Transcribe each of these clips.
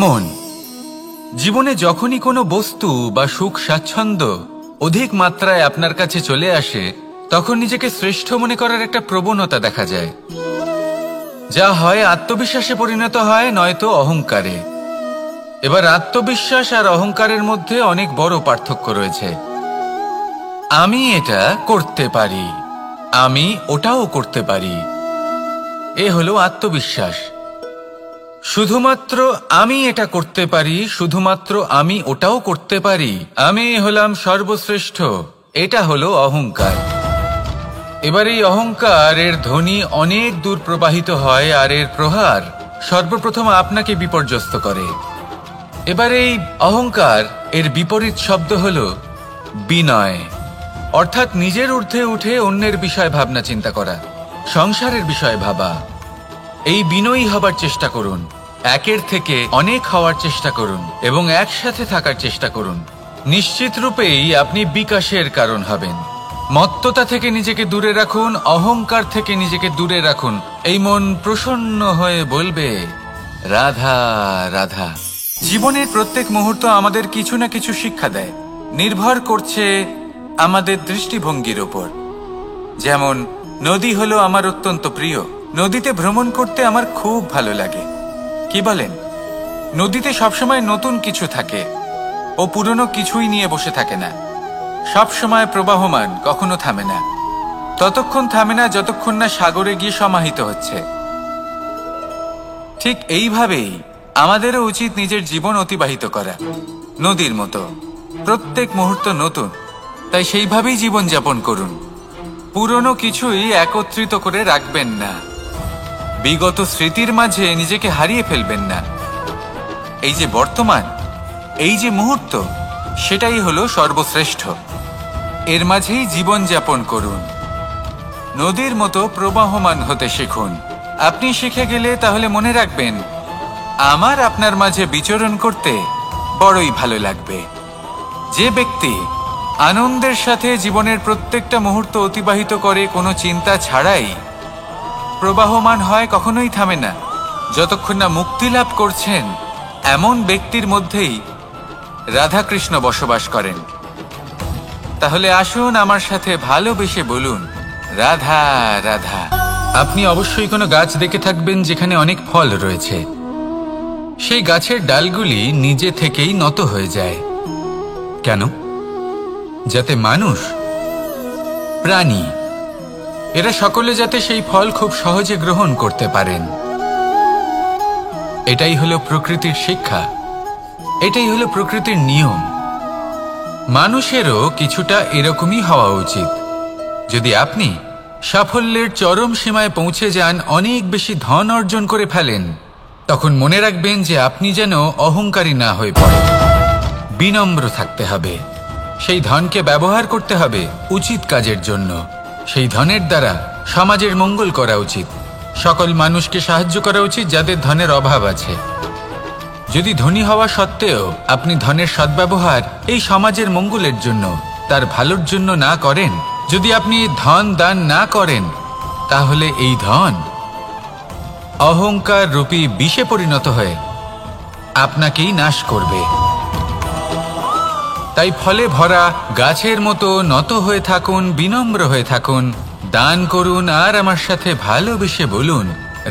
মন। জীবনে যখনই কোনো বস্তু বা সুখ স্বাচ্ছন্দ্য অধিক মাত্রায় আপনার কাছে চলে আসে, তখন নিজেকে শ্রেষ্ঠ মনে করার একটা প্রবণতা দেখা যায়, যা হয় আত্মবিশ্বাসে পরিণত হয়, নয়তো অহংকারে। এবার আত্মবিশ্বাস আর অহংকারের মধ্যে অনেক বড় পার্থক্য রয়েছে। আমি এটা করতে পারি, আমি ওটাও করতে পারি, এ হলো আত্মবিশ্বাস। শুধুমাত্র আমি এটা করতে পারি, শুধুমাত্র আমি ওটাও করতে পারি, আমি হলাম সর্বশ্রেষ্ঠ, এটা হলো অহংকার। এবার এই অহংকার এর ধ্বনি অনেক দূর প্রবাহিত হয়, আর এর প্রহার সর্বপ্রথম আপনাকে বিপর্যস্ত করে। এবার এই অহংকার এর বিপরীত শব্দ হলো বিনয়, অর্থাৎ নিজের ঊর্ধ্বে উঠে অন্যের বিষয় ভাবনা চিন্তা করা, সংসারের বিষয় ভাবা। এই বিনয়ী হবার চেষ্টা করুন, একের থেকে অনেক হওয়ার চেষ্টা করুন এবং একসাথে থাকার চেষ্টা করুন। নিশ্চিত রূপেই আপনি বিকাশের কারণ হবেন। মত্ততা থেকে নিজেকে দূরে রাখুন, অহংকার থেকে নিজেকে দূরে রাখুন। এই মন প্রসন্ন হয়ে বলবে, রাধা রাধা। জীবনের প্রত্যেক মুহূর্ত আমাদের কিছু না কিছু শিক্ষা দেয়, নির্ভর করছে আমাদের দৃষ্টিভঙ্গির ওপর। যেমন নদী হলো আমার অত্যন্ত প্রিয়, নদীতে ভ্রমণ করতে আমার খুব ভালো লাগে। কি বলেন? নদীতে সবসময় নতুন কিছু থাকে, ও পুরনো কিছুই নিয়ে বসে থাকে না। সবসময় প্রবাহমান, কখনো থামে না। ততক্ষণ থামে না যতক্ষণ না সাগরে গিয়ে সমাহিত হচ্ছে। ঠিক এইভাবেই আমাদেরও উচিত নিজের জীবন অতিবাহিত করা, নদীর মতো। প্রত্যেক মুহূর্ত নতুন, তাই সেইভাবেই জীবন যাপন করুন। পুরনো কিছুই একত্রিত করে রাখবেন না, বিগত স্মৃতির মাঝে নিজেকে হারিয়ে ফেলবেন না। এই যে বর্তমান, এই যে মুহূর্ত, সেটাই হলো সর্বশ্রেষ্ঠ। এর মাঝেই জীবন যাপন করুন, নদীর মতো প্রবাহমান হতে শিখুন। আপনি শিখে গেলে তাহলে মনে রাখবেন, আমার আপনার মাঝে বিচরণ করতে বড়ই ভালো লাগবে। যে ব্যক্তি আনন্দের সাথে জীবনের প্রত্যেকটা মুহূর্ত অতিবাহিত করে, কোনো চিন্তা ছাড়াই প্রবাহমান হয়, কখনোই থামে না যতক্ষণ না মুক্তি লাভ করছেন, এমন ব্যক্তির মধ্যেই রাধাকৃষ্ণ বসবাস করেন। তাহলে আসুন আমার সাথে ভালোবেসে বলুন, রাধা রাধা। আপনি অবশ্যই কোনো গাছ দেখে থাকবেন যেখানে অনেক ফল রয়েছে। সেই গাছের ডালগুলি নিজে থেকেই নত হয়ে যায়। কেন? যাতে মানুষ, প্রাণী, এরা সকলে যাতে সেই ফল খুব সহজে গ্রহণ করতে পারেন। এটাই হলো প্রকৃতির শিক্ষা, এটাই হলো প্রকৃতির নিয়ম। মানুষেরও কিছুটা এরকমই হওয়া উচিত। যদি আপনি সাফল্যের চরম সীমায় পৌঁছে যান, অনেক বেশি ধন অর্জন করে ফেলেন, তখন মনে রাখবেন যে আপনি যেন অহংকারী না হয়ে পড়েন। বিনম্র থাকতে হবে, সেই ধনকে ব্যবহার করতে হবে উচিত কাজের জন্য। সেই ধনের দ্বারা সমাজের মঙ্গল করা উচিত, সকল মানুষকে সাহায্য করা উচিত যাদের ধনের অভাব আছে। যদি ধনী হওয়া সত্ত্বেও আপনি ধনের সদ্ব্যবহার এই সমাজের মঙ্গলের জন্য, তার ভালোর জন্য না করেন, যদি আপনি ধন দান না করেন, তাহলে এই ধন অহংকার রূপী বিষে পরিণত হয়ে আপনাকেই নাশ করবে। তাই ফলে ভরা গাছের মতো নত হয়ে থাকুন, বিনম্র হয়ে থাকুন, দান করুন, আর আমার সাথে ভালোবেসে বলুন,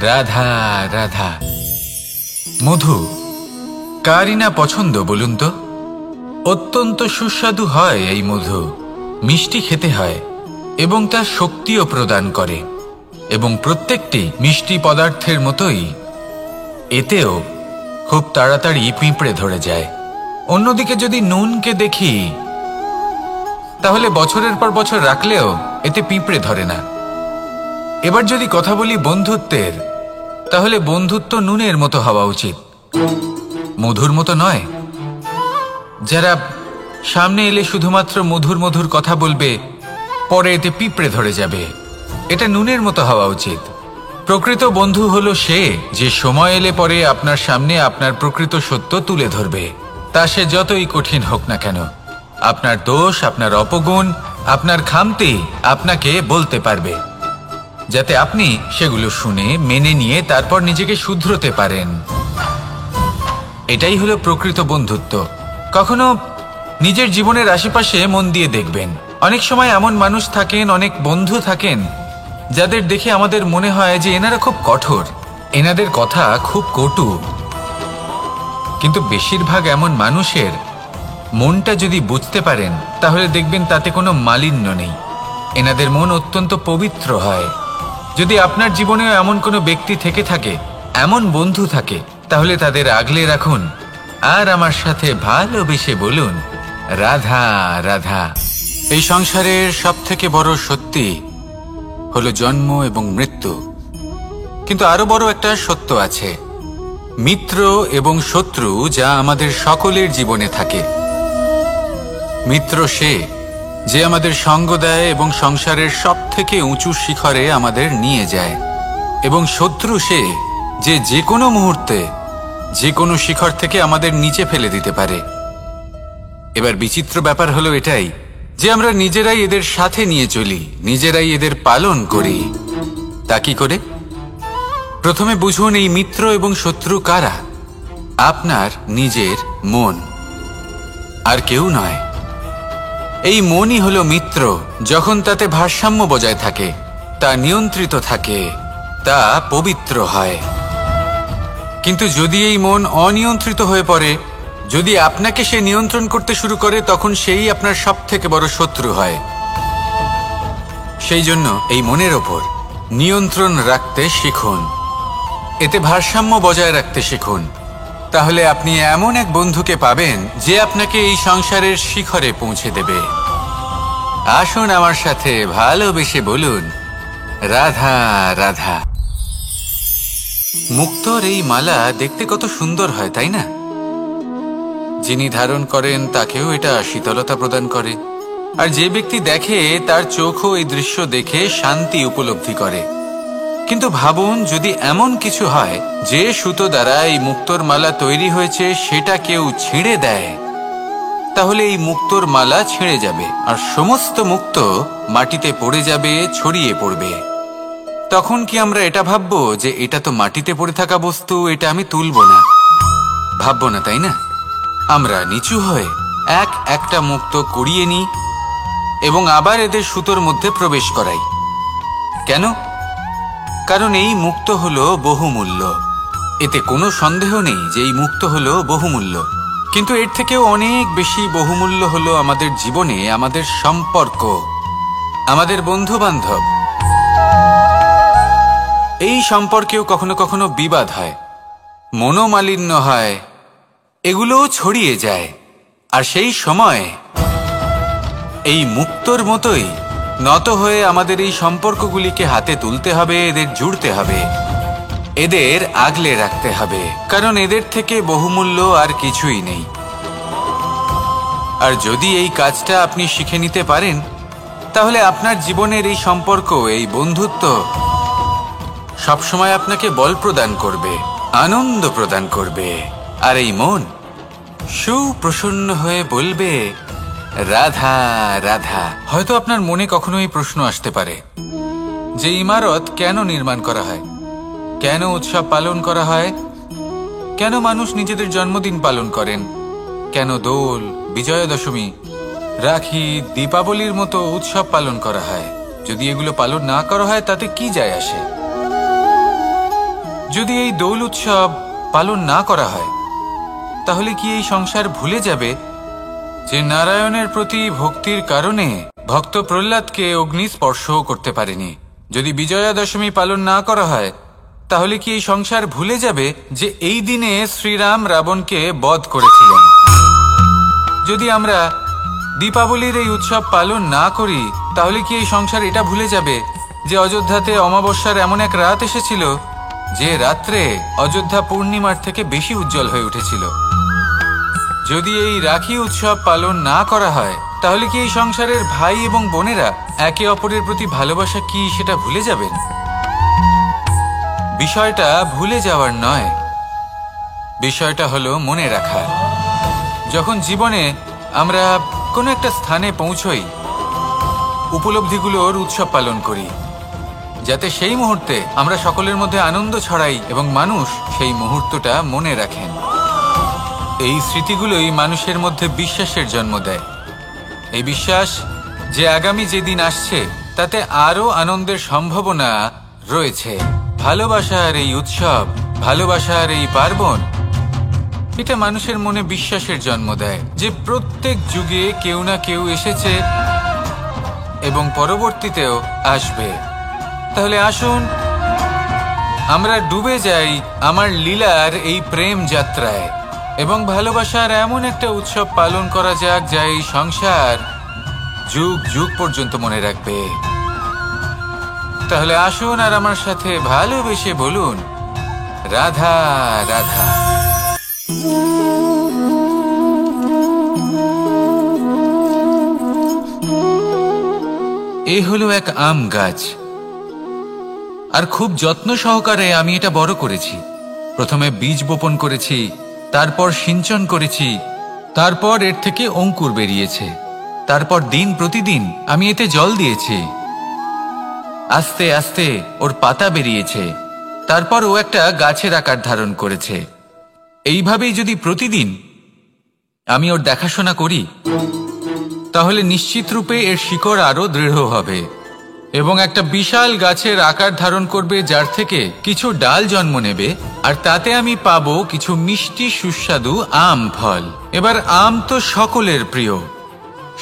রাধা রাধা। মধু কারই না পছন্দ বলুন তো? অত্যন্ত সুস্বাদু হয় এই মধু, মিষ্টি খেতে হয় এবং তা শক্তিও প্রদান করে। এবং প্রত্যেকটি মিষ্টি পদার্থের মতোই এতেও খুব তাড়াতাড়ি পিঁপড়ে ধরে যায়। অন্যদিকে যদি নুনকে দেখি, তাহলে বছরের পর বছর রাখলেও এতে পিঁপড়ে ধরে না। এবার যদি কথা বলি বন্ধুত্বের, তাহলে বন্ধুত্ব নুনের মতো হওয়া উচিত, মধুর মতো নয়। যারা সামনে এলে শুধুমাত্র মধুর মধুর কথা বলবে, পরে এতে পিঁপড়ে ধরে যাবে, এটা নুনের মতো হওয়া উচিত। প্রকৃত বন্ধু হলো সে যে সময় এলে পরে আপনার সামনে আপনার প্রকৃত সত্য তুলে ধরবে, তা সে যতই কঠিন হোক না কেন। আপনার দোষ, আপনার অপগুণ, আপনার খামতি আপনাকে বলতে পারবে, যাতে আপনি সেগুলো শুনে মেনে নিয়ে তারপর নিজেকে শুধরোতে পারেন। এটাই হলো প্রকৃত বন্ধুত্ব। কখনো নিজের জীবনের আশেপাশে মন দিয়ে দেখবেন, অনেক সময় এমন মানুষ থাকেন, অনেক বন্ধু থাকেন যাদের দেখে আমাদের মনে হয় যে এনারা খুব কঠোর, এনাদের কথা খুব কটু। কিন্তু বেশিরভাগ এমন মানুষের মনটা যদি বুঝতে পারেন তাহলে দেখবেন তাতে কোনো মালিন্য নেই, এনাদের মন অত্যন্ত পবিত্র হয়। যদি আপনার জীবনেও এমন কোনো ব্যক্তি থেকে থাকে, এমন বন্ধু থাকে, তাহলে তাদের আগলে রাখুন আর আমার সাথে ভালোবেসে বলুন, রাধা রাধা। এই সংসারের সবথেকে বড় সত্যি হলো জন্ম এবং মৃত্যু, কিন্তু আরো বড় একটা সত্য আছে, মিত্র এবং শত্রু, যা আমাদের সকলের জীবনে থাকে। মিত্র সে যে আমাদের সঙ্গ দেয় এবং সংসারের সবথেকে উঁচু শিখরে আমাদের নিয়ে যায়, এবং শত্রু সে যে যে কোনো মুহূর্তে যে কোনো শিখর থেকে আমাদের নিচে ফেলে দিতে পারে। এবার বিচিত্র ব্যাপার হলো এটাই যে আমরা নিজেরাই এদের সাথে নিয়ে চলি, নিজেরাই এদের পালন করি। তা কি করে? প্রথমে বুঝুন এই মিত্র এবং শত্রু কারা। আপনার নিজের মন, আর কেউ নয়। এই মনই হলো মিত্র যখন তাতে ভারসাম্য বজায় থাকে, তা নিয়ন্ত্রিত থাকে, তা পবিত্র হয়। কিন্তু যদি এই মন অনিয়ন্ত্রিত হয়ে পড়ে, যদি আপনাকে সে নিয়ন্ত্রণ করতে শুরু করে, তখন সেই আপনার সবথেকে বড় শত্রু হয়। সেই জন্য এই মনের ওপর নিয়ন্ত্রণ রাখতে শিখুন, এতে ভারসাম্য বজায় রাখতে শিখুন। তাহলে আপনি এমন এক বন্ধুকে পাবেন যে আপনাকে এই সংসারের শিখরে পৌঁছে দেবে। আসুন আমার সাথে ভালোবেসে বলুন, রাধা রাধা। মুক্তোর এই মালা দেখতে কত সুন্দর হয়, তাই না? যিনি ধারণ করেন তাকেও এটা শীতলতা প্রদান করে, আর যে ব্যক্তি দেখে তার চোখও এই দৃশ্য দেখে শান্তি উপলব্ধি করে। কিন্তু ভাবুন, যদি এমন কিছু হয় যে সুতো দ্বারা এই মুক্তোর মালা তৈরি হয়েছে সেটা কেউ ছিঁড়ে দেয়, তাহলে এই মুক্তোর মালা ছিঁড়ে যাবে আর সমস্ত মুক্তো মাটিতে পড়ে যাবে, ছড়িয়ে পড়বে। তখন কি আমরা এটা ভাববো যে এটা তো মাটিতে পড়ে থাকা বস্তু, এটা আমি তুলব না? ভাববো না, তাই না? আমরা নিচু হয়ে একটা মুক্তো কুড়িয়ে নিই এবং আবার এদের সুতোর মধ্যে প্রবেশ করাই। কেন? কারণ এই মুক্তো হলো বহুমূল্য। এতে কোনো সন্দেহ নেই যে এই মুক্তো হলো বহুমূল্য, কিন্তু এর থেকেও অনেক বেশি বহুমূল্য হলো আমাদের জীবনে আমাদের সম্পর্ক, আমাদের বন্ধু বান্ধব। এই সম্পর্কেও কখনো কখনো বিবাদ হয়, মনোমালিন্য হয়, এগুলোও ছড়িয়ে যায়। আর সেই সময় এই মুক্তোর মতোই নত হয়ে আমাদের এই সম্পর্কগুলিকে হাতে তুলতে হবে, এদের জুড়তে হবে, এদের আগলে রাখতে হবে, কারণ এদের থেকে বহুমূল্য আর কিছুই নেই। আর যদি এই কাজটা আপনি শিখে নিতে পারেন, তাহলে আপনার জীবনের এই সম্পর্ক, এই বন্ধুত্ব সবসময় আপনাকে বল প্রদান করবে, আনন্দ প্রদান করবে, আর এই মন সুপ্রসন্ন হয়ে বলবে, রাধা রাধা। হয়তো আপনার মনে কখনো এই প্রশ্ন আসতে পারে যে ইমারত কেন নির্মাণ করা হয়, কেন উৎসব পালন করা হয়, কেন মানুষ নিজেদের জন্মদিন পালন করেন, কেন দোল, বিজয়া দশমী, রাখি, দীপাবলির মতো উৎসব পালন করা হয়? যদি এগুলো পালন না করা হয় তাতে কি যায় আসে? যদি এই দোল উৎসব পালন না করা হয় তাহলে কি এই সংসার ভুলে যাবে যে নারায়ণের প্রতি ভক্তির কারণে ভক্ত প্রহ্লাদকে অগ্নি স্পর্শও করতে পারেনি? যদি বিজয়া দশমী পালন না করা হয় তাহলে কি এই সংসার ভুলে যাবে যে এই দিনে শ্রীরাম রাবণকে বধ করেছিলেন? যদি আমরা দীপাবলির এই উৎসব পালন না করি তাহলে কি এই সংসার এটা ভুলে যাবে যে অযোধ্যাতে অমাবস্যার এমন এক রাত এসেছিল যে রাত্রে অযোধ্যা পূর্ণিমার থেকে বেশি উজ্জ্বল হয়ে উঠেছিল? যদি এই রাখি উৎসব পালন না করা হয় তাহলে কি এই সংসারের ভাই এবং বোনেরা একে অপরের প্রতি ভালোবাসা কি সেটা ভুলে যাবেন? বিষয়টা ভুলে যাওয়ার নয়, বিষয়টা হলো মনে রাখার। যখন জীবনে আমরা কোনো একটা স্থানে পৌঁছই, উপলব্ধিগুলোর উৎসব পালন করি, যাতে সেই মুহূর্তে আমরা সকলের মধ্যে আনন্দ ছড়াই এবং মানুষ সেই মুহূর্তটা মনে রাখেন। এই স্মৃতিগুলোই মানুষের মধ্যে বিশ্বাসের জন্ম দেয়। এই বিশ্বাস যে আগামী যেদিন আসছে তাতে আরো আনন্দের সম্ভাবনা রয়েছে। ভালোবাসার এই উৎসব, ভালোবাসার এই পার্বণ, এটা মানুষের মনে বিশ্বাসের জন্ম দেয় যে প্রত্যেক যুগে কেউ না কেউ এসেছে এবং পরবর্তীতেও আসবে। তাহলে আসুন আমরা ডুবে যাই আমার লীলার এই প্রেম যাত্রায় এবং ভালোবাসার এমন একটা উৎসব পালন করা যাক যা এই সংসার যুগ যুগ পর্যন্ত মনে রাখবে। তাহলে আসুন আর আমার সাথে ভালোবেসে বলুন, রাধা রাধা। এ হলো এক আম গাছ, আর খুব যত্ন সহকারে আমি এটা বড় করেছি। প্রথমে বীজ বপন করেছি, তারপর সিঞ্চন করেছি, তারপর এর থেকে অঙ্কুর বেরিয়েছে, তারপর দিন প্রতিদিন আমি এতে জল দিয়েছি। আস্তে আস্তে ওর পাতা বেরিয়েছে, তারপর ও একটা গাছের আকার ধারণ করেছে। এইভাবেই যদি প্রতিদিন আমি ওর দেখাশোনা করি তাহলে নিশ্চিত রূপে এর শিকড় আরো দৃঢ় হবে এবং একটা বিশাল গাছের আকার ধারণ করবে, যার থেকে কিছু ডাল জন্ম নেবে, আর তাতে আমি পাবো কিছু মিষ্টি সুস্বাদু আম ফল। এবার আম তো সকলের প্রিয়,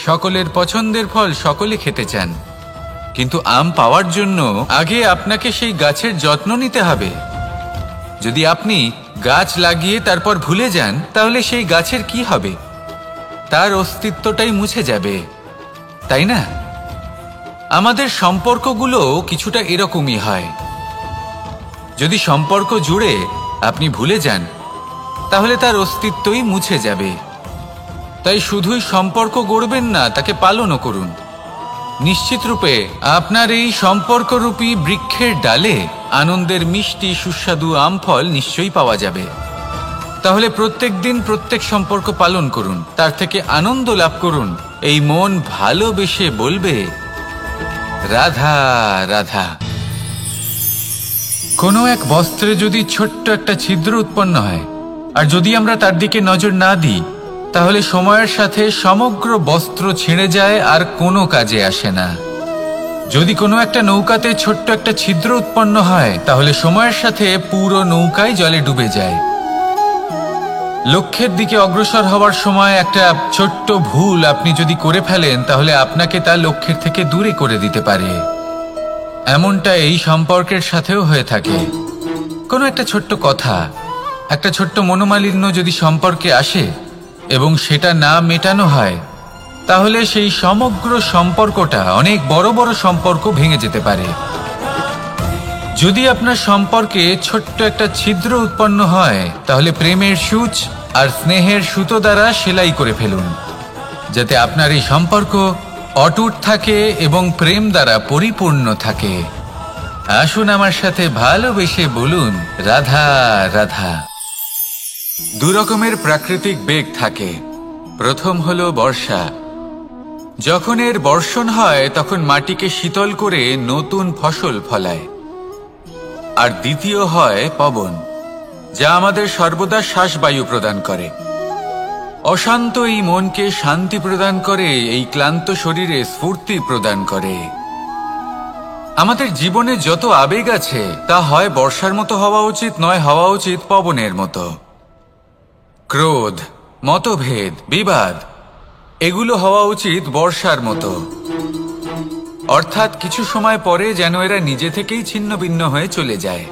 সকলের পছন্দের ফল, সকলে খেতে চান। কিন্তু আম পাওয়ার জন্য আগে আপনাকে সেই গাছের যত্ন নিতে হবে। যদি আপনি গাছ লাগিয়ে তারপর ভুলে যান তাহলে সেই গাছের কি হবে? তার অস্তিত্বটাই মুছে যাবে, তাই না? আমাদের সম্পর্কগুলো কিছুটা এরকমই হয়। যদি সম্পর্ক জুড়ে আপনি ভুলে যান তাহলে তার অস্তিত্বই মুছে যাবে। তাই শুধুই সম্পর্ক গড়বেন না, তাকে পালনও করুন। নিশ্চিত রূপে আপনার এই সম্পর্করূপী বৃক্ষের ডালে আনন্দের মিষ্টি সুস্বাদু আম ফল নিশ্চয়ই পাওয়া যাবে। তাহলে প্রত্যেক দিন প্রত্যেক সম্পর্ক পালন করুন, তার থেকে আনন্দ লাভ করুন। এই মন ভালোবেসে বলবে, রাধা রাধা। কোনো এক বস্ত্রে যদি ছোট্ট একটা ছিদ্র উৎপন্ন হয়, আর যদি আমরা তার দিকে নজর না দিই, তাহলে সময়ের সাথে সমগ্র বস্ত্র ছিঁড়ে যায় আর কোনো কাজে আসে না। যদি কোনো একটা নৌকাতে ছোট্ট একটা ছিদ্র উৎপন্ন হয়, তাহলে সময়ের সাথে পুরো নৌকাই জলে ডুবে যায়। লক্ষ্যের দিকে অগ্রসর হওয়ার সময় একটা ছোট্ট ভুল আপনি যদি করে ফেলেন, তাহলে আপনাকে তা লক্ষ্যের থেকে দূরে করে দিতে পারে। এমনটা এই সম্পর্কের সাথেও হয়ে থাকে। কোনো একটা ছোট্ট কথা, একটা ছোট্ট মনোমালিন্য যদি সম্পর্কে আসে এবং সেটা না মেটানো হয়, তাহলে সেই সমগ্র সম্পর্কটা, অনেক বড় বড় সম্পর্ক ভেঙে যেতে পারে। যদি আপনার সম্পর্কে ছোট্ট একটা ছিদ্র উৎপন্ন হয়, তাহলে প্রেমের সূচ আর স্নেহের সুতো দ্বারা সেলাই করে ফেলুন, যাতে আপনার এই সম্পর্ক অটুট থাকে এবং প্রেম দ্বারা পরিপূর্ণ থাকে। আসুন আমার সাথে ভালোবেসে বলুন, রাধা রাধা। দু রকমের প্রাকৃতিক বেগ থাকে। প্রথম হলো বর্ষা। যখন এর বর্ষণ হয় তখন মাটিকে শীতল করে নতুন ফসল ফলায়। আর দ্বিতীয় হয় পবন, যা আমাদের সর্বদা শ্বাসবায়ু প্রদান করে। অশান্ত এই মনকে শান্তি প্রদান করে, এই ক্লান্ত শরীরে স্ফূর্তি প্রদান করে। আমাদের জীবনে যত আবেগ আছে তা হয় বর্ষার মতো হওয়া উচিত, নয় হওয়া উচিত পবনের মতো। ক্রোধ, মতভেদ, বিবাদ, এগুলো হওয়া উচিত বর্ষার মতো। অর্থাৎ কিছু সময় পরে যেন এরা নিজে থেকেই ছিন্ন ভিন্ন হয়ে চলে যায়।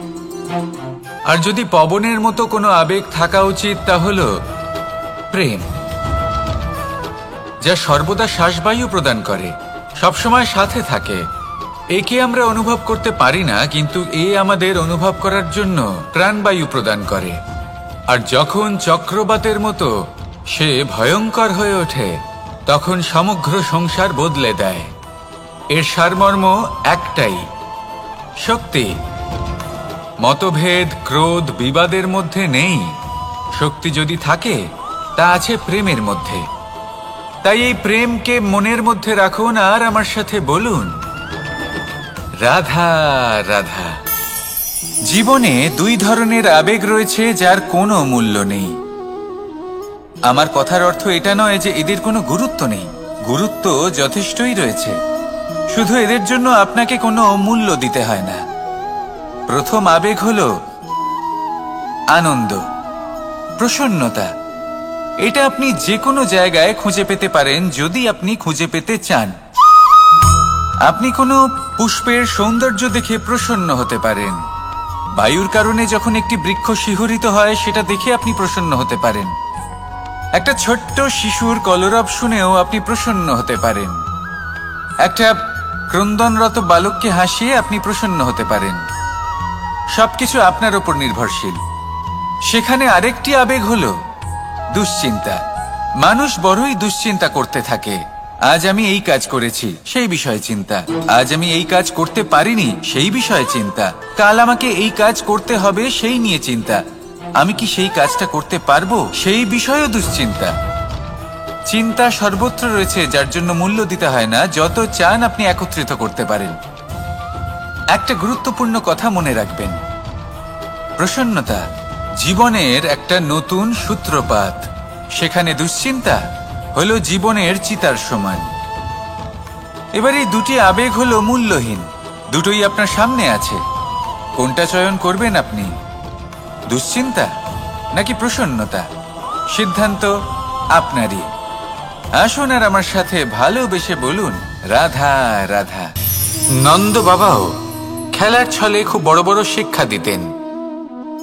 আর যদি পবনের মতো কোনো আবেগ থাকা উচিত, তা হলো প্রেম, যা সর্বদা শ্বাসবায়ু প্রদান করে, সবসময় সাথে থাকে। একে আমরা অনুভব করতে পারি না, কিন্তু এ আমাদের অনুভব করার জন্য প্রাণবায়ু প্রদান করে। আর যখন চক্রবাতের মতো সে ভয়ঙ্কর হয়ে ওঠে, তখন সমগ্র সংসার বদলে দেয়। এর সারমর্ম একটাই, শক্তি। মতভেদ, ক্রোধ, বিবাদের মধ্যে নেই। শক্তি যদি থাকে, তা আছে প্রেমের মধ্যে। তাই এই প্রেমকে মনের মধ্যে রাখুন আর আমার সাথে বলুন, রাধা রাধা। জীবনে দুই ধরনের আবেগ রয়েছে যার কোনো মূল্য নেই। আমার কথার অর্থ এটা নয় যে এদের কোনো গুরুত্ব নেই, গুরুত্ব যথেষ্টই রয়েছে, শুধু এদের জন্য আপনাকে কোনো মূল্য দিতে হয় না। প্রথম আবেগ হলো আনন্দ, প্রসন্নতা। এটা আপনি যে কোনো জায়গায় খুঁজে পেতে পারেন যদি আপনি খুঁজে পেতে চান। আপনি কোনো পুষ্পের সৌন্দর্য দেখে প্রসন্ন হতে পারেন। বায়ুর কারণে যখন একটি বৃক্ষ শিহরিত হয় সেটা দেখে আপনি প্রসন্ন হতে পারেন। একটা ছোট্ট শিশুর কলরব শুনেও আপনি প্রসন্ন হতে পারেন। একটা ক্রন্দনরত বালককে হাসিয়ে আপনি প্রসন্ন হতে পারেন। সবকিছু আপনার উপর নির্ভরশীল। সেখানে আরেকটি আবেগ হলো দুশ্চিন্তা। মানুষ বড়ই দুশ্চিন্তা করতে থাকে। আজ আমি এই কাজ করেছি, সেই বিষয়ে চিন্তা। আজ আমি এই কাজ করতে পারিনি, সেই বিষয়ে চিন্তা। কাল আমাকে এই কাজ করতে হবে, সেই নিয়ে চিন্তা। আমি কি সেই কাজটা করতে পারবো, সেই বিষয়েও দুশ্চিন্তা। চিন্তা সর্বত্র রয়েছে, যার জন্য মূল্য দিতে হয় না। যত চান আপনি একত্রিত করতে পারেন। একটা গুরুত্বপূর্ণ কথা মনে রাখবেন, প্রসন্নতা জীবনের একটা নতুন সূত্রপাত। সেখানে দুশ্চিন্তা হলো জীবনের চিতার সমান। এবার এই দুটি আবেগ হলো মূল্যহীন, দুটোই আপনার সামনে আছে। কোনটা চয়ন করবেন আপনি, দুশ্চিন্তা নাকি প্রসন্নতা? সিদ্ধান্ত আপনারই। আসুন আর আমার সাথে ভালোবেসে বলুন, রাধা রাধা। নন্দ বাবাও খেলার ছলে খুব বড় বড় শিক্ষা দিতেন।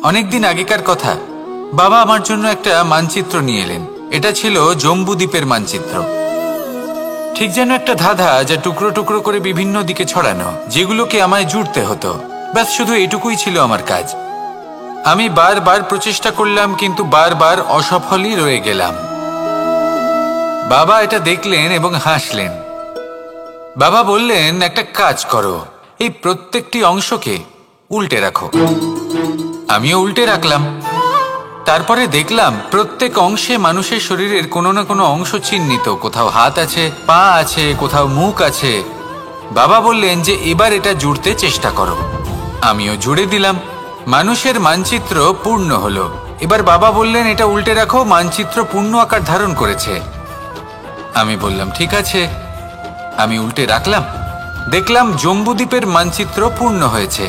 অনেকদিন আগেকার কথা, বাবা আমার জন্য একটা মানচিত্র নিয়ে এলেন। এটা ছিল জম্বু দ্বীপের মানচিত্র, ঠিক যেন একটা ধাঁধা, যা টুকরো টুকরো করে বিভিন্ন দিকে ছড়ানো, যেগুলোকে আমায় জুড়তে হতো। ব্যাস শুধু এটুকুই ছিল আমার কাজ। আমি বারবার প্রচেষ্টা করলাম, কিন্তু বারবার অসফলই রয়ে গেলাম। বাবা এটা দেখলেন এবং হাসলেন। বাবা বললেন, একটা কাজ করো, এই প্রত্যেকটি অংশকে উল্টে রাখো। আমিও উল্টে রাখলাম। তারপরে দেখলাম প্রত্যেক অংশে মানুষের শরীরের কোনো না কোনো অংশ চিহ্নিত। কোথাও হাত আছে, পা আছে, কোথাও মুখ আছে। বাবা বললেন যে এবার এটা জুড়তে চেষ্টা করো। আমিও জুড়ে দিলাম। মানুষের মানচিত্র পূর্ণ হলো। এবার বাবা বললেন, এটা উল্টে রাখো, মানচিত্র পূর্ণ আকার ধারণ করেছে। আমি বললাম, ঠিক আছে। আমি উল্টে রাখলাম, দেখলাম জম্বুদ্বীপের মানচিত্র পূর্ণ হয়েছে।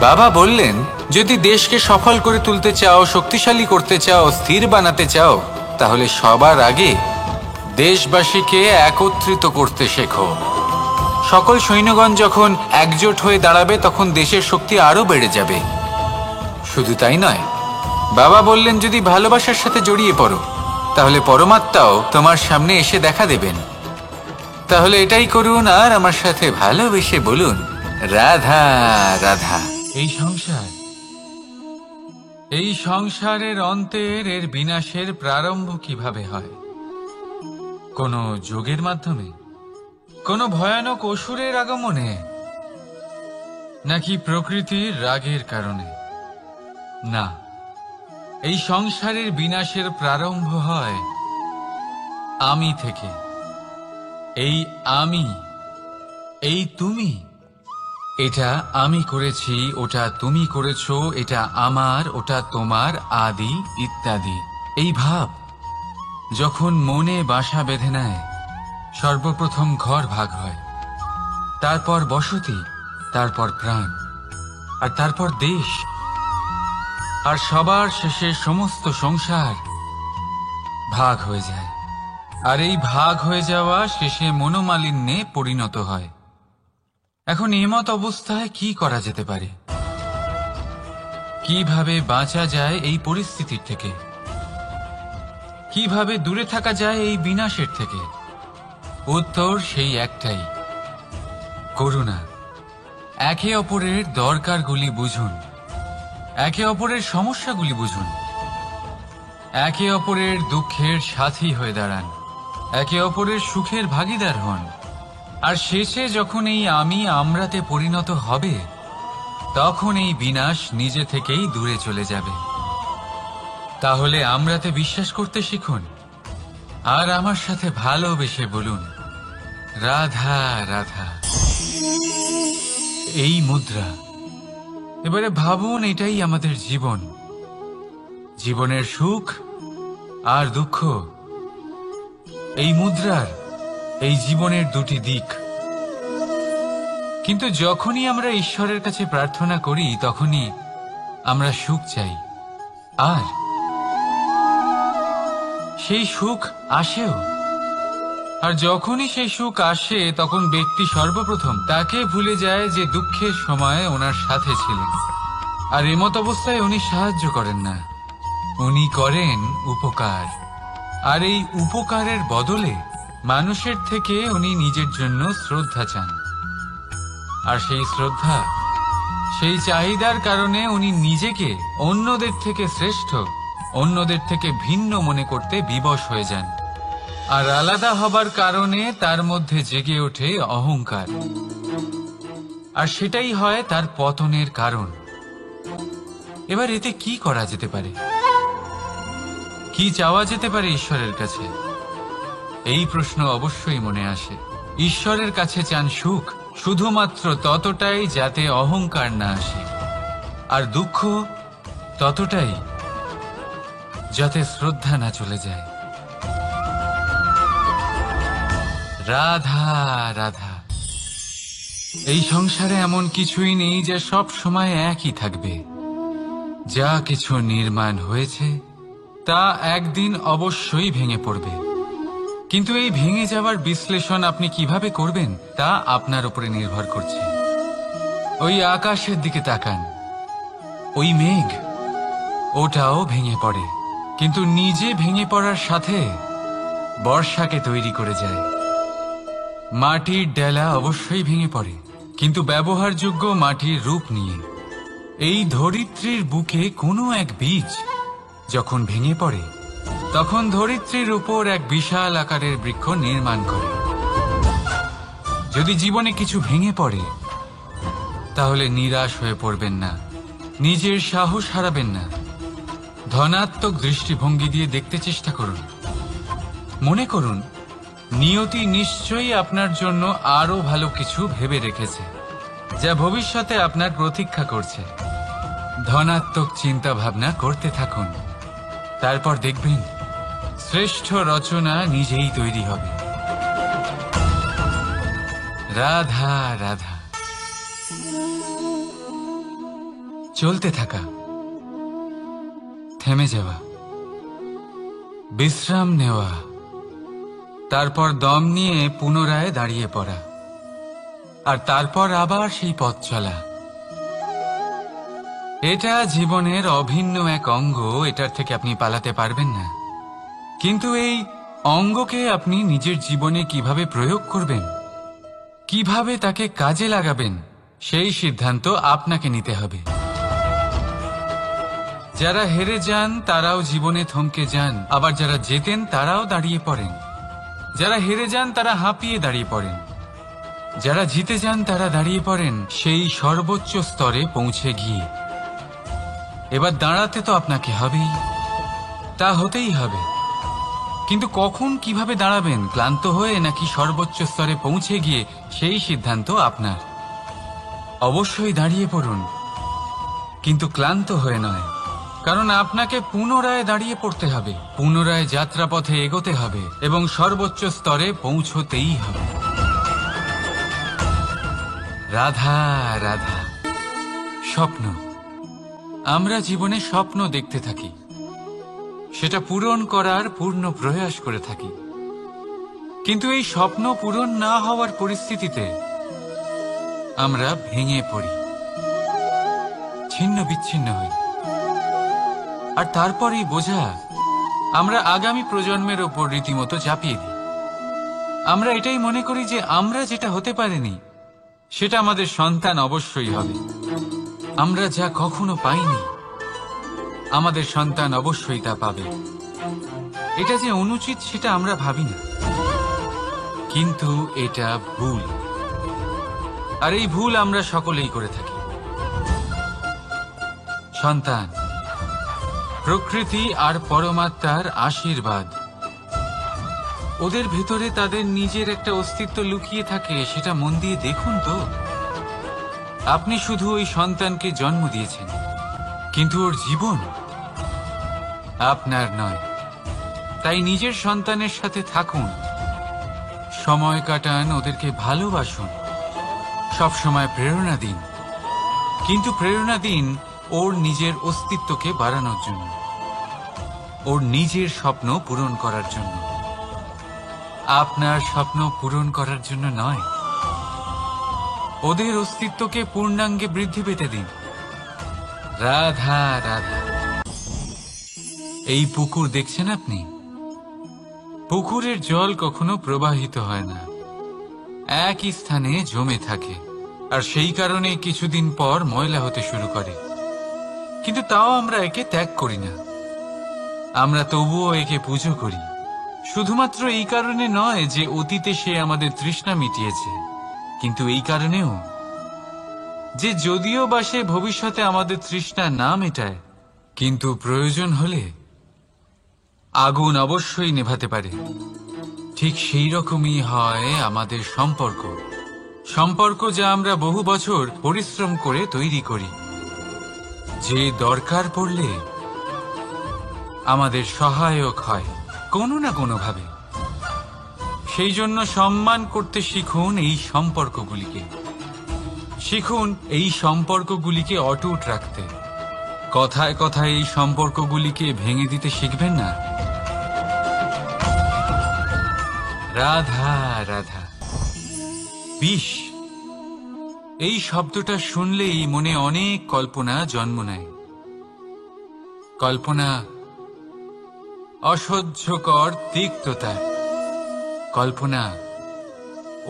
বাবা বললেন, যদি দেশকে সফল করে তুলতে চাও, শক্তিশালী করতে চাও, স্থির বানাতে চাও, তাহলে সবার আগে দেশবাসীকে একত্রিত করতে শেখো। সকল সৈন্যগণ যখন একজোট হয়ে দাঁড়াবে, তখন দেশের শক্তি আরো বেড়ে যাবে। শুধু তাই নয়, বাবা বললেন, যদি ভালোবাসার সাথে জড়িয়ে পড়ো, তাহলে পরমাত্মাও তোমার সামনে এসে দেখা দেবেন। তাহলে এটাই করুন আর আমার সাথে ভালোবেসে বলুন, রাধা রাধা। এই সংসারের অন্তের, এর বিনাশের প্রারম্ভ কিভাবে হয়? কোনো যোগের মাধ্যমে, কোনো ভয়ানক অসুরের আগমনে, নাকি প্রকৃতির রাগের কারণে? না, এই সংসারের বিনাশের প্রারম্ভ হয় আমি থেকে। এই আমি, এই তুমি। এটা আমি করেছি, ওটা তুমি করেছো, এটা আমার, ওটা তোমার, আদি ইত্যাদি। এই ভাব যখন মনে বাসা বেঁধে নেয়, সর্বপ্রথম ঘর ভাগ হয়, তারপর বসতি, তারপর প্রাণ, আর তারপর দেশ, আর সবার শেষে সমস্ত সংসার ভাগ হয়ে যায়। আর এই ভাগ হয়ে যাওয়া শেষে মনোমালিন্যে পরিণত হয়। এখন এমত অবস্থায় কি করা যেতে পারে? কিভাবে বাঁচা যায় এই পরিস্থিতির থেকে? কিভাবে দূরে থাকা যায় এই বিনাশের থেকে? উত্তর সেই একটাই, করুণা। একে অপরের দরকারগুলি বুঝুন, একে অপরের সমস্যাগুলি বুঝুন, একে অপরের দুঃখের সাথী হয়ে দাঁড়ান, একে অপরের সুখের ভাগীদার হন। আর শেষে যখন এই আমি আমরাতে পরিণত হবে, তখন এই বিনাশ নিজে থেকেই দূরে চলে যাবে। তাহলে আমরাতে বিশ্বাস করতে শিখুন আর আমার সাথে ভালোবেসে বলুন, রাধা রাধা। এই মুদ্রা। এবারে ভাবুন, এটাই আমাদের জীবন। জীবনের সুখ আর দুঃখ, এই মুদ্রার, এই জীবনের দুটি দিক। কিন্তু যখনই আমরা ঈশ্বরের কাছে প্রার্থনা করি তখনই আমরা সুখ চাই, আর সেই সুখ আসেও। আর যখনই সেই সুখ আসে তখন ব্যক্তি সর্বপ্রথম তাকে ভুলে যায় যে দুঃখের সময় ওনার সাথে ছিলেন। আর এমত অবস্থায় উনি সাহায্য করেন না, উনি করেন উপকার। আর এই উপকারের বদলে মানুষের থেকে উনি নিজের জন্য শ্রদ্ধা চান। আর সেই শ্রদ্ধা, সেই চাহিদার কারণে উনি নিজেকে অন্যদের থেকে শ্রেষ্ঠ, অন্যদের থেকে ভিন্ন মনে করতে বিবশ হয়ে যান। আর আলাদা হবার কারণে তার মধ্যে জেগে ওঠে অহংকার, আর সেটাই হয় তার পতনের কারণ। এবার এতে কি করা যেতে পারে? কি চাওয়া যেতে পারে ঈশ্বরের কাছে? এই প্রশ্ন অবশ্যই মনে আসে। ঈশ্বরের কাছে চান সুখ, শুধুমাত্র ততটাই যাতে অহংকার না আসে, আর দুঃখ ততটাই যাতে শ্রদ্ধা না চলে যায়। রাধা রাধা। এই সংসারে এমন কিছুই নেই যে সব সময় একই থাকবে। যা কিছু নির্মাণ হয়েছে তা একদিন অবশ্যই ভেঙে পড়বে, কিন্তু এই ভেঙে যাওয়ার বিশ্লেষণ আপনি কিভাবে করবেন তা আপনার উপরে নির্ভর করছে। ওই আকাশের দিকে তাকান, ওই মেঘ, ওটাও ভেঙে পড়ে, কিন্তু নিজে ভেঙে পড়ার সাথে বর্ষাকে তৈরি করে যায়। মাটির ডেলা অবশ্যই ভেঙে পড়ে, কিন্তু ব্যবহারযোগ্য মাটির রূপ নিয়ে। এই ধরিত্রীর বুকে কোনো এক বীজ যখন ভেঙে পড়ে তখন ধরিত্রীর উপর এক বিশাল আকারের বৃক্ষ নির্মাণ করে। যদি জীবনে কিছু ভেঙে পড়ে তাহলে নিরাশ হয়ে পড়বেন না, নিজের সাহস হারাবেন না। ধনাত্মক দৃষ্টিভঙ্গি দিয়ে দেখতে চেষ্টা করুন। মনে করুন নিয়তি নিশ্চয়ই আপনার জন্য আরো ভালো কিছু ভেবে রেখেছে, যা ভবিষ্যতে আপনার প্রতীক্ষা করছে। ধনাত্মক চিন্তা ভাবনা করতে থাকুন, তারপর দেখবেন শ্রেষ্ঠ রচনা নিজেই তৈরি হবে। রাধা রাধা। চলতে থাকা, থেমে যাওয়া, বিশ্রাম নেওয়া, তারপর দম নিয়ে পুনরায় দাঁড়িয়ে পড়া, আর তারপর আবার সেই পথ চলা। এটা জীবনের অভিন্ন এক অঙ্গ, এটার থেকে আপনি পালাতে পারবেন না। কিন্তু এই অঙ্গকে আপনি নিজের জীবনে কিভাবে প্রয়োগ করবেন, কিভাবে তাকে কাজে লাগাবেন, সেই সিদ্ধান্ত আপনাকে নিতে হবে। যারা হেরে যান তারাও জীবনে থমকে যান, আবার যারা জেতেন তারাও দাঁড়িয়ে পড়েন। যারা হেরে যান তারা হাঁপিয়ে দাঁড়িয়ে পড়েন, যারা জিতে যান তারা দাঁড়িয়ে পড়েন সেই সর্বোচ্চ স্তরে পৌঁছে গিয়ে। এবার দাঁড়াতে তো আপনাকে হবেই, তা হতেই হবে। কিন্তু কখন, কিভাবে দাঁড়াবেন, ক্লান্ত হয়ে নাকি সর্বোচ্চ স্তরে পৌঁছে গিয়ে, সেই সিদ্ধান্ত আপনার। অবশ্যই দাঁড়িয়ে পড়ুন, কিন্তু ক্লান্ত হয়ে নয়, কারণ আপনাকে পুনরায় দাঁড়িয়ে পড়তে হবে, পুনরায় যাত্রাপথে এগোতে হবে এবং সর্বোচ্চ স্তরে পৌঁছতেই হবে। রাধা রাধা। স্বপ্ন, আমরা জীবনে স্বপ্ন দেখতে থাকি, সেটা পূরণ করার পূর্ণ প্রয়াস করে থাকি, কিন্তু এই স্বপ্ন পূরণ না হওয়ার পরিস্থিতিতে আমরা ভেঙে পড়ি, ছিন্ন বিচ্ছিন্ন হই। আর তারপরেই বোঝা আমরা আগামী প্রজন্মের ওপর রীতিমতো চাপিয়ে দিই। আমরা এটাই মনে করি যে আমরা যেটা হতে পারিনি সেটা আমাদের সন্তান অবশ্যই হবে। আমরা যা কখনো পাইনি আমাদের সন্তান অবশ্যই তা পাবে। এটা যে অনুচিত সেটা আমরা ভাবি না, কিন্তু এটা ভুল, আর এই ভুল আমরা সকলেই করে থাকি। সন্তান প্রকৃতি আর পরমাত্মার আশীর্বাদ। ওদের ভেতরে তাদের নিজের একটা অস্তিত্ব লুকিয়ে থাকে, সেটা মন দিয়ে দেখুন তো। আপনি শুধু ওই সন্তানকে জন্ম দিয়েছেন, কিন্তু ওর জীবন আপনার নয়। তাই নিজের সন্তানের সাথে থাকুন, সময় কাটান, ওদেরকে ভালোবাসুন, সব সময় প্রেরণা দিন, কিন্তু প্রেরণা দিন ওর নিজের অস্তিত্বকে বাড়ানোর জন্য, ওর নিজের স্বপ্ন পূরণ করার জন্য, আপনার স্বপ্ন পূরণ করার জন্য নয়। ওদের অস্তিত্বকে পূর্ণাঙ্গে বৃদ্ধি পেতে দিন। রাধা রাধা। এই পুকুর দেখছেন আপনি? পুকুরের জল কখনো প্রবাহিত হয় না, একই স্থানে জমে থাকে, আর সেই কারণে কিছুদিন পর ময়লা হতে শুরু করে। কিন্তু তাও আমরা একে ত্যাগ করি না, আমরা তবুও একে পুজো করি। শুধুমাত্র এই কারণে নয় যে অতীতে সে আমাদের তৃষ্ণা মিটিয়েছে, কিন্তু এই কারণেও যে যদিও বা সে ভবিষ্যতে আমাদের তৃষ্ণা না মেটায়, কিন্তু প্রয়োজন হলে আগুন অবশ্যই নেভাতে পারে। ঠিক সেই রকমই হয় আমাদের সম্পর্ক, সম্পর্ক যা আমরা বহু বছর পরিশ্রম করে তৈরি করি, যে দরকার পড়লে আমাদের সহায়ক হয় কোনো না কোনোভাবে। সেই জন্য সম্মান করতে শিখুন এই সম্পর্কগুলিকে, শিখুন এই সম্পর্কগুলিকে অটুট রাখতে। কথায় কথায় এই সম্পর্কগুলিকে ভেঙে দিতে শিখবেন না। রাধা রাধা। বিষ, এই শব্দটা শুনলেই মনে অনেক কল্পনা জন্ম নেয়। কল্পনা অসহ্যকর তিক্ততা, কল্পনা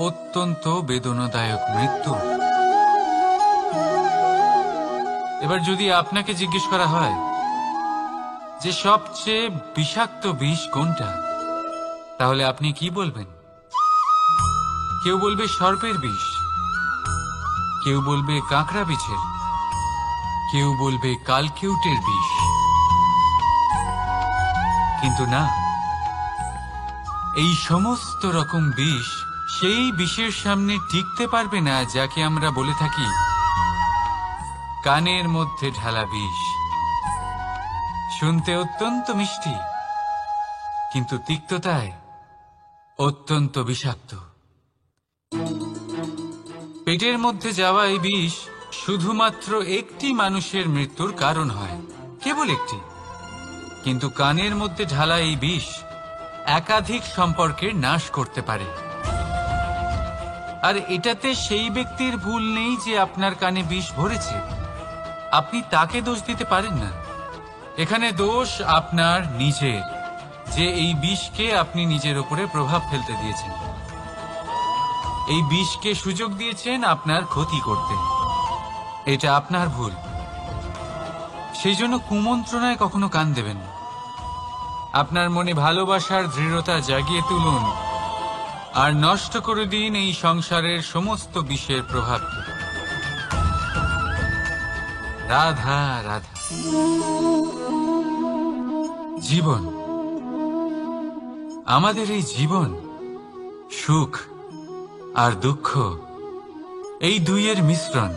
অত্যন্ত বেদনাদায়ক মৃত্যু। এবার যদি আপনাকে জিজ্ঞেস করা হয় যে সবচেয়ে বিষাক্ত বিষ কোনটা, তাহলে আপনি কি বলবেন? কেউ বলবে সর্পের বিষ, কেউ বলবে কাঁকড়া বিছের, কেউ বলবে কালকিউটের বিষ। কিন্তু না, এই সমস্ত রকম বিষ সেই বিষের সামনে টিকতে পারবে না যাকে আমরা বলে থাকি কানের মধ্যে ঢালা বিষ। শুনতে অত্যন্ত মিষ্টি, কিন্তু তিক্ততায় অত্যন্ত বিষাক্ত। পেটের মধ্যে যাওয়া এই বিষ শুধুমাত্র একটি মানুষের মৃত্যুর কারণ হয়, কেবল একটি। কিন্তু কানের মধ্যে ঢালা এই বিষ একাধিক সম্পর্কের নাশ করতে পারে। আর এটাতে সেই ব্যক্তির ভুল নেই যে আপনার কানে বিষ ভরেছে, আপনি তাকে দোষ দিতে পারেন না। এখানে দোষ আপনার নিজের, যে এই বিষকে আপনি নিজের উপরে প্রভাব ফেলতে দিয়েছেন, এই বিষকে সুযোগ দিয়েছেন আপনার ক্ষতি করতে। এটা আপনার ভুল। সেই জন্য কুমন্ত্রণায় কখনো কান দেবেন না। আপনার মনে ভালোবাসার দৃঢ়তা জাগিয়ে তুলুন আর নষ্ট করে দিন এই সংসারের সমস্ত বিষের প্রভাবকে। রাধা রাধা। জীবন, আমাদের এই জীবন সুখ আর দুঃখ, এই দুইয়ের মিশ্রণ।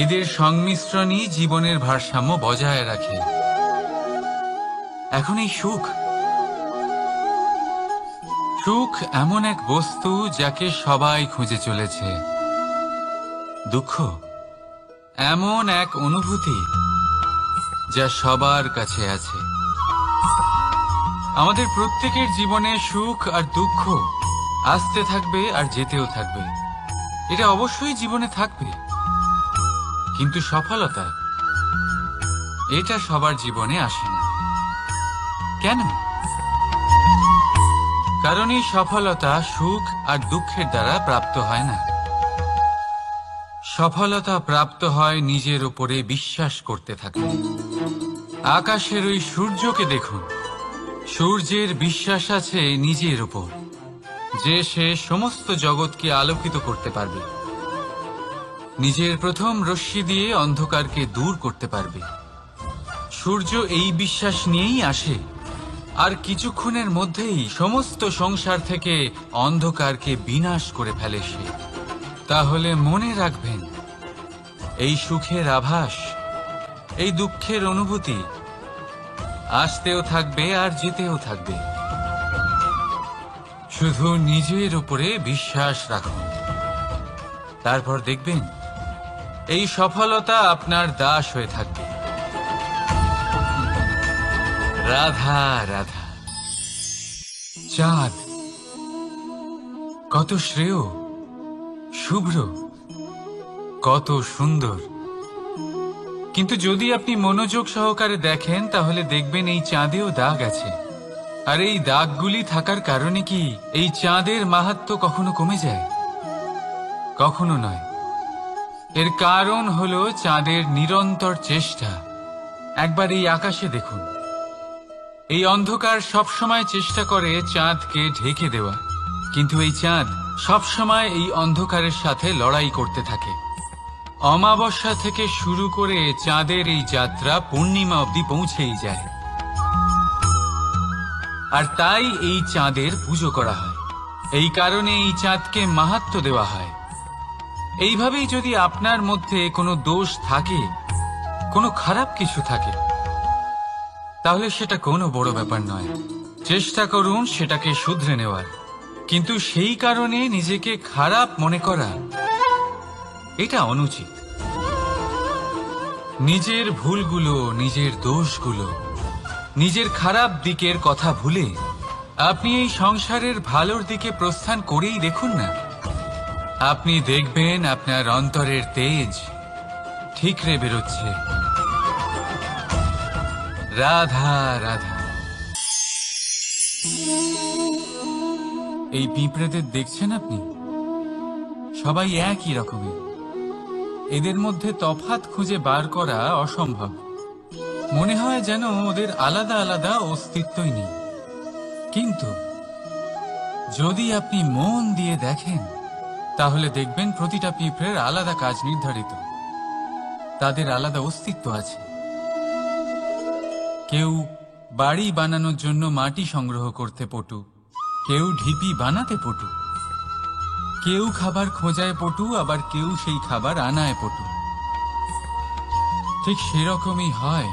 এদের সংমিশ্রণই জীবনের ভারসাম্য বজায় রাখে। এখন এই সুখ, সুখ এমন এক বস্তু যাকে সবাই খুঁজে চলেছে। দুঃখ এমন এক অনুভূতি যা সবার কাছে আছে। আমাদের প্রত্যেকের জীবনে সুখ আর দুঃখ আসতে থাকবে আর যেতেও থাকবে, এটা অবশ্যই জীবনে থাকবে। কিন্তু সফলতা, এটা সবার জীবনে আসে না। কেন? কারণ এই সফলতা সুখ আর দুঃখের দ্বারা প্রাপ্ত হয় না। সফলতা প্রাপ্ত হয় নিজের উপরে বিশ্বাস করতে থাকলে। আকাশের ওই সূর্যকে দেখুন, সূর্যের বিশ্বাস আছে নিজের উপর যে সে সমস্ত জগৎকে আলোকিত করতে পারবে, নিজের প্রথম রশ্মি দিয়ে অন্ধকারকে দূর করতে পারবে। সূর্য এই বিশ্বাস নিয়েই আসে, আর কিছুক্ষণের মধ্যেই সমস্ত সংসার থেকে অন্ধকারকে বিনাশ করে ফেলে সে। তাহলে মনে রাখবেন, এই সুখের আভাস, এই দুঃখের অনুভূতি আসতেও থাকবে আর যেতেও থাকবে। শুধু নিজের উপরে বিশ্বাস রাখুন, তারপর দেখবেন এই সফলতা আপনার দাস হয়ে থাকবে। রাধা রাধা। চাঁদ কত শ্রেয়, শুভ্র, কত সুন্দর, কিন্তু যদি আপনি মনোযোগ সহকারে দেখেন তাহলে দেখবেন এই চাঁদেও দাগ আছে। আর এই দাগগুলি থাকার কারণে কি এই চাঁদের মাহাত্ম্য কখনো কমে যায়? কখনো নয়। এর কারণ হলো চাঁদের নিরন্তর চেষ্টা। একবার এই আকাশে দেখুন, এই অন্ধকার সবসময় চেষ্টা করে চাঁদকে ঢেকে দেওয়া, কিন্তু এই চাঁদ সবসময় এই অন্ধকারের সাথে লড়াই করতে থাকে। অমাবস্যা থেকে শুরু করে চাঁদের এই যাত্রা পূর্ণিমা অবধি পৌঁছেই যায়। আর তাই এই চাঁদের পুজো করা হয়, এই কারণে এই চাঁদকে মাহাত্ম্য দেওয়া হয়। এইভাবেই যদি আপনার মধ্যে কোনো দোষ থাকে, কোনো খারাপ কিছু থাকে, তাহলে সেটা কোনো বড় ব্যাপার নয়। চেষ্টা করুন সেটাকে শুধরে নেওয়ার, কিন্তু সেই কারণে নিজেকে খারাপ মনে করা এটা অনুচিত। নিজের ভুলগুলো, নিজের দোষগুলো, নিজের খারাপ দিকের কথা ভুলে আপনি এই সংসারের ভালোর দিকে প্রস্থান করেই দেখুন না। আপনি দেখবেন আপনার অন্তরের তেজ ঠিকরে বেরোচ্ছে। রাধা রাধা। এই পিঁপড়েদের দেখছেন আপনি? সবাই একই রকমের। এদের মধ্যে তফাৎ খুঁজে বার করা অসম্ভব। মনে হয় যেন ওদের আলাদা আলাদা অস্তিত্বই নেই। কিন্তু যদি আপনি মন দিয়ে দেখেন তাহলে দেখবেন প্রতিটা পিঁপড়ের আলাদা কাজ নির্ধারিত, তাদের আলাদা অস্তিত্ব আছে। কেউ বাড়ি বানানোর জন্য মাটি সংগ্রহ করতে পটু, কেউ ঢিপি বানাতে পটু, কেউ খাবার খোঁজায় পটু, আবার কেউ সেই খাবার আনায় পটু। ঠিক সেরকমই হয়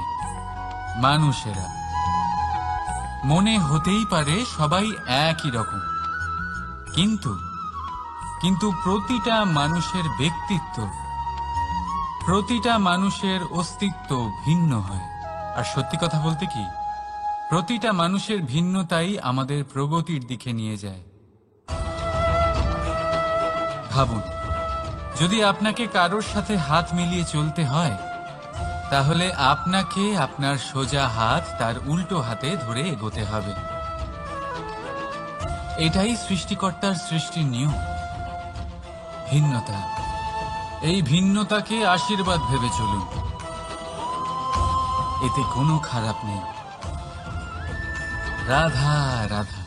মানুষেরা। মনে হতেই পারে সবাই একই রকম, কিন্তু প্রতিটা মানুষের ব্যক্তিত্ব, প্রতিটা মানুষের অস্তিত্ব ভিন্ন হয়। আর সত্যি কথা বলতে কি, প্রতিটা মানুষের ভিন্নতাই আমাদের প্রগতির দিকে নিয়ে যায়। ভাবুন, যদি আপনাকে কারোর সাথে হাত মিলিয়ে চলতে হয়, তাহলে আপনাকে আপনার সোজা হাত তার উল্টো হাতে ধরে এগোতে হবে। এটাই সৃষ্টিকর্তার সৃষ্টির নিয়ম। ভিন্নতা, এই ভিন্নতাকে আশীর্বাদ ভেবে চলুন, এতে কোনো খারাপ নেই। রাধা রাধা।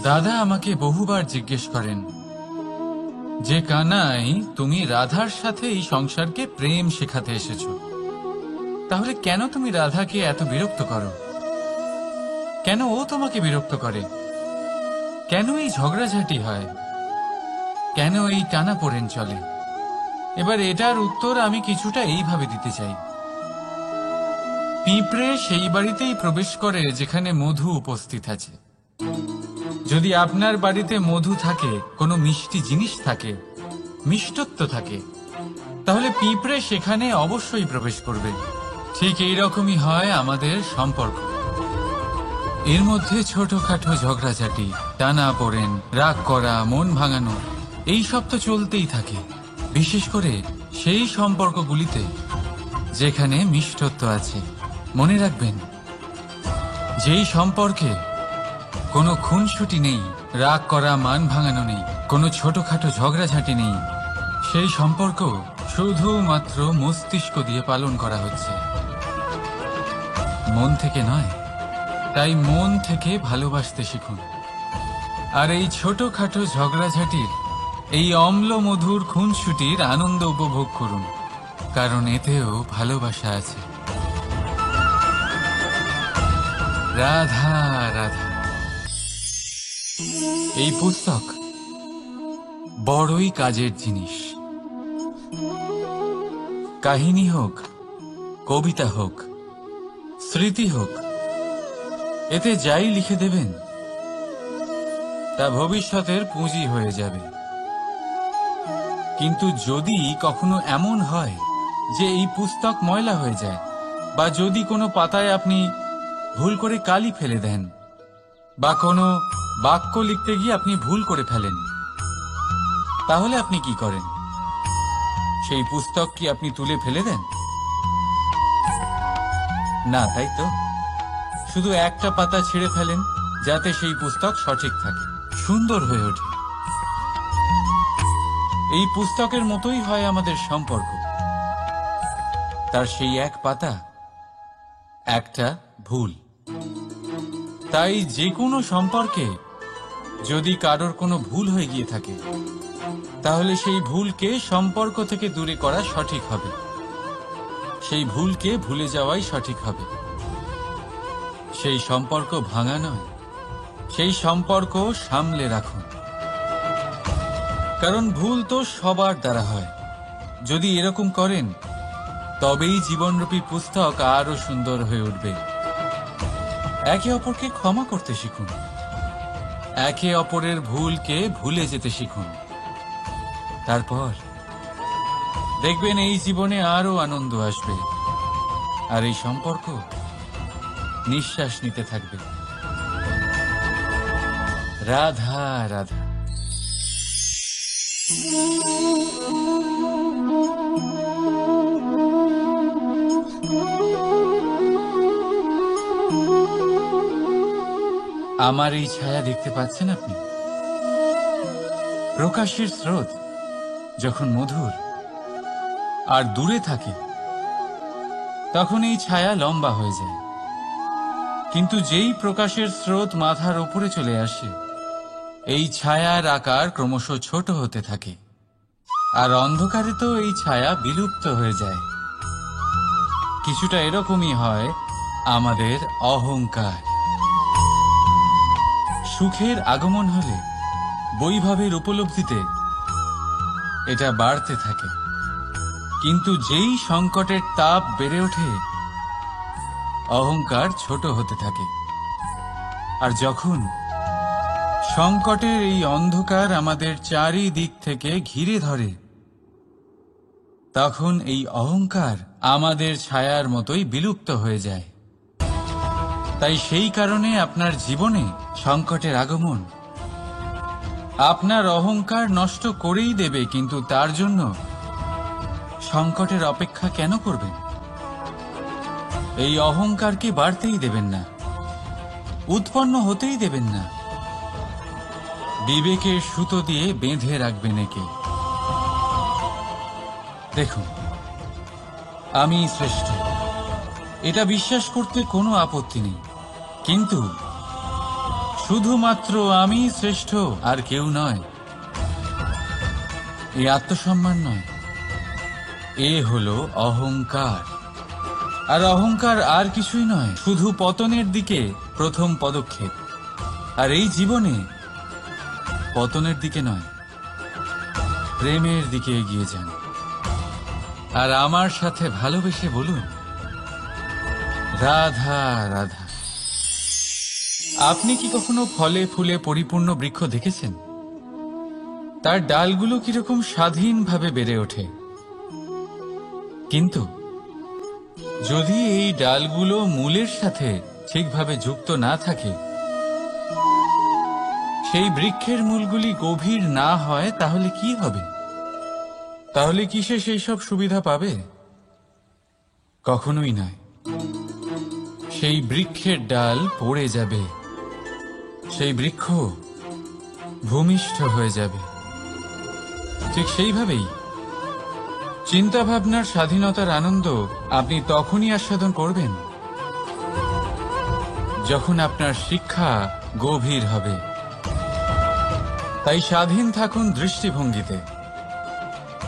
দাদা আমাকে বহুবার জিজ্ঞেস করেন যে কানাই, তুমি রাধার সাথে এই সংসারকে প্রেম শেখাতে এসেছো, তাহলে কেন তুমি রাধাকে এত বিরক্ত করো? কেন ও তোমাকে বিরক্ত করে? কেন এই ঝগড়াঝাটি হয়? কেন এই টানাপোড়েন চলে? এবার এটার উত্তর আমি কিছুটা এইভাবে দিতে চাই। পিঁপড়ে সেই বাড়িতেই প্রবেশ করে যেখানে মধু উপস্থিত আছে। যদি আপনার বাড়িতে মধু থাকে, কোনো মিষ্টি জিনিস থাকে, মিষ্টত্ব থাকে, তাহলে পিঁপড়ে সেখানে অবশ্যই প্রবেশ করবে। ঠিক এইরকমই হয় আমাদের সম্পর্ক। এর মধ্যে ছোটখাটো ঝগড়াঝাটি, টানাপোড়েন, রাগ করা, মন ভাঙানো, এই সব তো চলতেই থাকে। বিশেষ করে সেই সম্পর্কগুলিতে যেখানে মিষ্টত্ব আছে। মনে রাখবেন, যেই সম্পর্কে কোনো খুনসুটি নেই, রাগ করা, মান ভাঙানো নেই, কোনো ছোটখাটো ঝগড়াঝাটি নেই, সেই সম্পর্ক শুধুমাত্র মস্তিষ্ক দিয়ে পালন করা হচ্ছে, মন থেকে নয়। তাই মন থেকে ভালোবাসতে শিখুন। আর এই ছোটখাটো ঝগড়াঝাটির, এই অম্ল মধুর খুনসুটির আনন্দ উপভোগ করুন, কারণ এতেও ভালোবাসা আছে। রাধা রাধা। এই পুস্তক বড়ই কাজের জিনিস। কাহিনী হোক, কবিতা হোক, স্মৃতি হোক, এতে যাই লিখে দেবেন তা ভবিষ্যতের পুঁজি হয়ে যাবে। কিন্তু যদি কখনো এমন হয় যে এই পুস্তক ময়লা হয়ে যায়, বা যদি কোনো পাতায় আপনি ভুল করে কালি ফেলে দেন, বা কোনো বাক্য লিখতে গিয়ে আপনি ভুল করে ফেলেন, তাহলে আপনি কি করেন? সেই পুস্তক কি আপনি তুলে ফেলে দেন? না, তাই তো? শুধু একটা পাতা ছিঁড়ে ফেলেন যাতে সেই পুস্তক সঠিক থাকে, সুন্দর হয়ে ওঠে। এই পুস্তকের মতোই হয় আমাদের সম্পর্ক। তার সেই এক পাতা, একটা ভুল। তাই যে কোনো সম্পর্কে যদি কারোর কোনো ভুল হয়ে গিয়ে থাকে, তাহলে সেই ভুলকে সম্পর্ক থেকে দূরে করা সঠিক হবে। সেই ভুলকে ভুলে যাওয়াই সঠিক হবে। সেই সম্পর্ক ভাঙা নয়, সেই সম্পর্ক সামলে রাখুন। কারণ ভুল তো সবার দ্বারা হয়। যদি এরকম করেন, তবেই জীবনরূপী পুস্তক আরো সুন্দর হয়ে উঠবে। একে অপরকে ক্ষমা করতে শিখুন, একে অপরের ভুলকে ভুলে যেতে শিখুন। তারপর দেখবেন এই জীবনে আরো আনন্দ আসবে, আর এই সম্পর্ক নিঃশ্বাস নিতে থাকবে। রাধা রাধা। আমার এই ছায়া দেখতে পাচ্ছেন আপনি? প্রকাশের স্রোত যখন মধুর আর দূরে থাকে, তখন এই ছায়া লম্বা হয়ে যায়। কিন্তু যেই প্রকাশের স্রোত মাথার উপরে চলে আসে, এই ছায়ার আকার ক্রমশ ছোট হতে থাকে, আর অন্ধকারে তো এই ছায়া বিলুপ্ত হয়ে যায়। কিছুটা এরকমই হয় আমাদের অহংকার। সুখের আগমন হলে, বৈভবের উপলব্ধিতে এটা বাড়তে থাকে। কিন্তু যেই সংকটের তাপ বেড়ে ওঠে, অহংকার ছোট হতে থাকে। আর যখন সংকটের এই অন্ধকার আমাদের চারিদিক থেকে ঘিরে ধরে, তখন এই অহংকার আমাদের ছায়ার মতোই বিলুপ্ত হয়ে যায়। তাই সেই কারণে আপনার জীবনে সংকটের আগমন আপনার অহংকার নষ্ট করেই দেবে, কিন্তু তার জন্য সংকটের অপেক্ষা কেন করবেন? এই অহংকারকে বাড়তেই দেবেন না, উৎপন্ন হতেই দেবেন না। বিবেকের সুতো দিয়ে বেঁধে রাখবেন একে। দেখুন, আমি শ্রেষ্ঠ, এটা বিশ্বাস করতে কোনো আপত্তি নেই। কিন্তু শুধুমাত্র আমি শ্রেষ্ঠ, আর কেউ নয়, এই আত্মসম্মান নয়, এ হলো অহংকার। আর অহংকার আর কিছুই নয়, শুধু পতনের দিকে প্রথম পদক্ষেপ। আর এই জীবনে পতনের দিকে নয়, প্রেমের দিকে এগিয়ে যান। আর আমার সাথে ভালোবেসে বলুন, রাধা রাধা। আপনি কি কখনো ফলে ফুলে পরিপূর্ণ বৃক্ষ দেখেছেন? তার ডালগুলো কিরকম স্বাধীনভাবে বেড়ে ওঠে। কিন্তু যদি এই ডালগুলো মূলের সাথে ঠিকভাবে যুক্ত না থাকে, সেই বৃক্ষের মূলগুলি গভীর না হয়, তাহলে কি হবে? তাহলে কি সে সেই সব সুবিধা পাবে? কখনোই নয়। সেই বৃক্ষের ডাল পড়ে যাবে, সেই বৃক্ষ ভূমিষ্ঠ হয়ে যাবে। ঠিক সেইভাবেই চিন্তাভাবনার স্বাধীনতার আনন্দ আপনি তখনই আস্বাদন করবেন যখন আপনার শিক্ষা গভীর হবে। তাই স্বাধীন থাকুন দৃষ্টিভঙ্গিতে,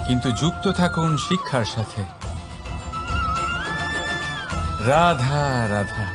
কিন্তু যুক্ত থাকুন শিক্ষার সাথে। রাধা রাধা।